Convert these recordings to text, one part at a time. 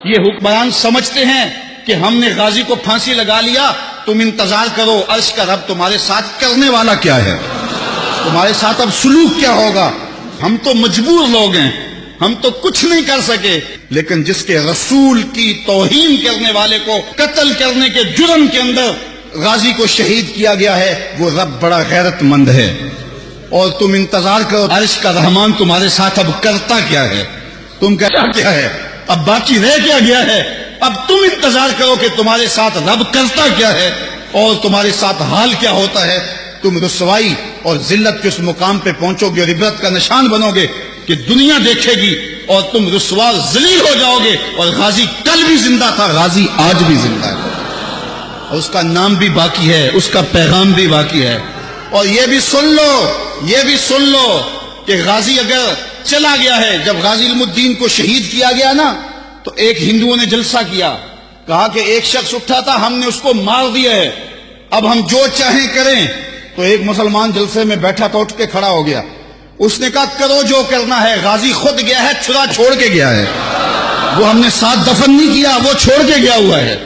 یہ حکمران سمجھتے ہیں کہ ہم نے غازی کو پھانسی لگا لیا، تم انتظار کرو عرش کا رب تمہارے ساتھ کرنے والا کیا ہے، تمہارے ساتھ اب سلوک کیا ہوگا۔ ہم تو مجبور لوگ ہیں، ہم تو کچھ نہیں کر سکے، لیکن جس کے رسول کی توہین کرنے والے کو قتل کرنے کے جرم کے اندر غازی کو شہید کیا گیا ہے، وہ رب بڑا غیرت مند ہے۔ اور تم انتظار کرو عرش کا رحمان تمہارے ساتھ اب کرتا کیا ہے، تم کیا ہے، اب باقی رہ کیا گیا ہے، اب تم انتظار کرو کہ تمہارے ساتھ رب کرتا کیا ہے اور تمہارے ساتھ حال کیا ہوتا ہے۔ تم رسوائی اور ذلت کے اس مقام پہ پہنچو گے اور عبرت کا نشان بنو گے کہ دنیا دیکھے گی، اور تم رسوا ذلیل ہو جاؤ گے۔ اور غازی کل بھی زندہ تھا، غازی آج بھی زندہ ہے، اور اس کا نام بھی باقی ہے، اس کا پیغام بھی باقی ہے۔ اور یہ بھی سن لو کہ غازی اگر چلا گیا ہے، جب غازی علم الدین کو شہید کیا گیا نا، تو ایک ہندوؤں نے جلسہ کیا، کہا کہ ایک شخص اٹھا تھا، ہم نے اس کو مار دیا ہے، اب ہم جو چاہیں کریں۔ تو ایک مسلمان جلسے میں بیٹھا تھا، اٹھ کے کھڑا ہو گیا، اس نے کہا کرو جو کرنا ہے، غازی خود گیا ہے، چھرا چھوڑ کے گیا ہے، وہ ہم نے ساتھ دفن نہیں کیا، وہ چھوڑ کے گیا ہوا ہے۔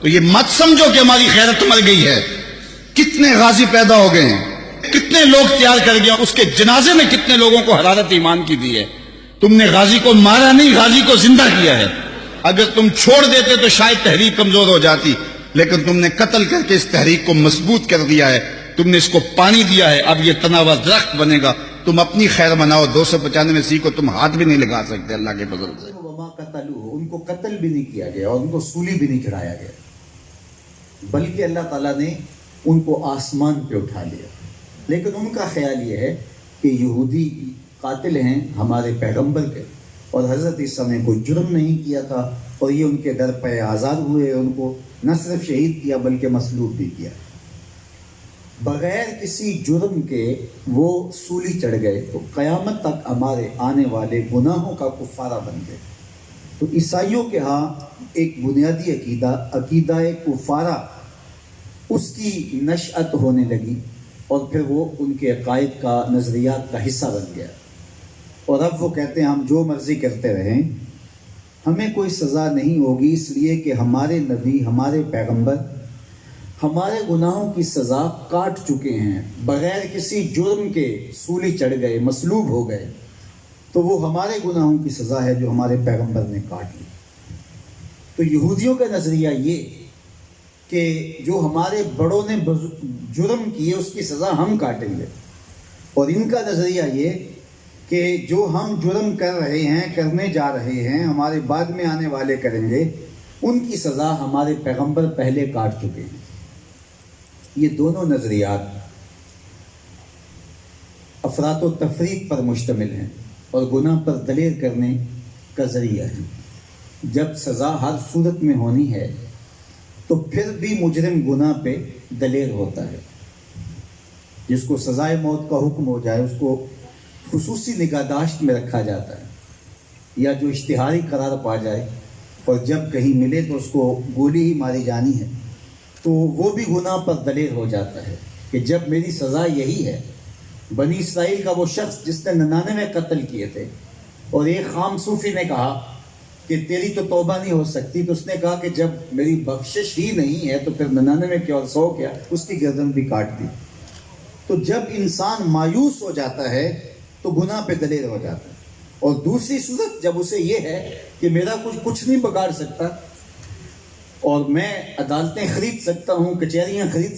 تو یہ مت سمجھو کہ ہماری غیرت مر گئی ہے، کتنے غازی پیدا ہو گئے ہیں، کتنے لوگ تیار کر گیا، اس کے جنازے میں کتنے لوگوں کو حرارت ایمان کی دی ہے۔ تم نے غازی کو مارا نہیں، غازی کو زندہ کیا ہے۔ اگر تم چھوڑ دیتے تو شاید تحریک کمزور ہو جاتی، لیکن تم نے قتل کر کے اس تحریک کو مضبوط کر دیا ہے، تم نے اس کو پانی دیا ہے، اب یہ تناور درخت بنے گا۔ تم اپنی خیر مناؤ، 295 میں کو تم ہاتھ بھی نہیں لگا سکتے اللہ کے فضل سے۔ وما قتلوه، ان کو قتل بھی نہیں کیا گیا اور ان کو سولی بھی نہیں چڑھایا گیا، بلکہ اللہ تعالیٰ نے ان کو آسمان پہ اٹھا لیا۔ لیکن ان کا خیال یہ ہے کہ یہودی قاتل ہیں ہمارے پیغمبر کے، اور حضرت عیسیٰ نے کوئی جرم نہیں کیا تھا، اور یہ ان کے در پہ آزاد ہوئے، ان کو نہ صرف شہید کیا بلکہ مصلوب بھی کیا۔ بغیر کسی جرم کے وہ سولی چڑھ گئے، تو قیامت تک ہمارے آنے والے گناہوں کا کفارہ بن گئے۔ تو عیسائیوں کے ہاں ایک بنیادی عقیدہ کفارہ، اس کی نشأت ہونے لگی، اور پھر وہ ان کے عقائد کا، نظریات کا حصہ بن گیا۔ اور اب وہ کہتے ہیں ہم جو مرضی کرتے رہیں، ہمیں کوئی سزا نہیں ہوگی، اس لیے کہ ہمارے نبی، ہمارے پیغمبر ہمارے گناہوں کی سزا کاٹ چکے ہیں، بغیر کسی جرم کے سولی چڑھ گئے، مصلوب ہو گئے، تو وہ ہمارے گناہوں کی سزا ہے جو ہمارے پیغمبر نے کاٹ لی۔ تو یہودیوں کا نظریہ یہ کہ جو ہمارے بڑوں نے جرم کیے اس کی سزا ہم کاٹیں گے، اور ان کا نظریہ یہ کہ جو ہم جرم کر رہے ہیں، کرنے جا رہے ہیں، ہمارے بعد میں آنے والے کریں گے، ان کی سزا ہمارے پیغمبر پہلے کاٹ چکے ہیں۔ یہ دونوں نظریات افراط و تفریق پر مشتمل ہیں اور گناہ پر دلیر کرنے کا ذریعہ ہے۔ جب سزا ہر صورت میں ہونی ہے تو پھر بھی مجرم گناہ پہ دلیر ہوتا ہے۔ جس کو سزائے موت کا حکم ہو جائے اس کو خصوصی نگہداشت میں رکھا جاتا ہے، یا جو اشتہاری قرار پا جائے اور جب کہیں ملے تو اس کو گولی ہی ماری جانی ہے، تو وہ بھی گناہ پر دلیر ہو جاتا ہے کہ جب میری سزا یہی ہے۔ بنی اسرائیل کا وہ شخص جس نے 99 قتل کیے تھے، اور ایک خام صوفی نے کہا کہ تیری تو توبہ نہیں ہو سکتی، تو اس نے کہا کہ جب میری بخشش ہی نہیں ہے تو پھر 99 کیا اور 100 کیا، اس کی گردن بھی کاٹ دی۔ تو جب انسان مایوس ہو جاتا ہے تو گناہ پہ دلیر ہو جاتا ہے، اور دوسری صورت جب اسے یہ ہے کہ میرا کچھ نہیں بگاڑ سکتا، اور میں عدالتیں خرید سکتا ہوں، کچہریاں خرید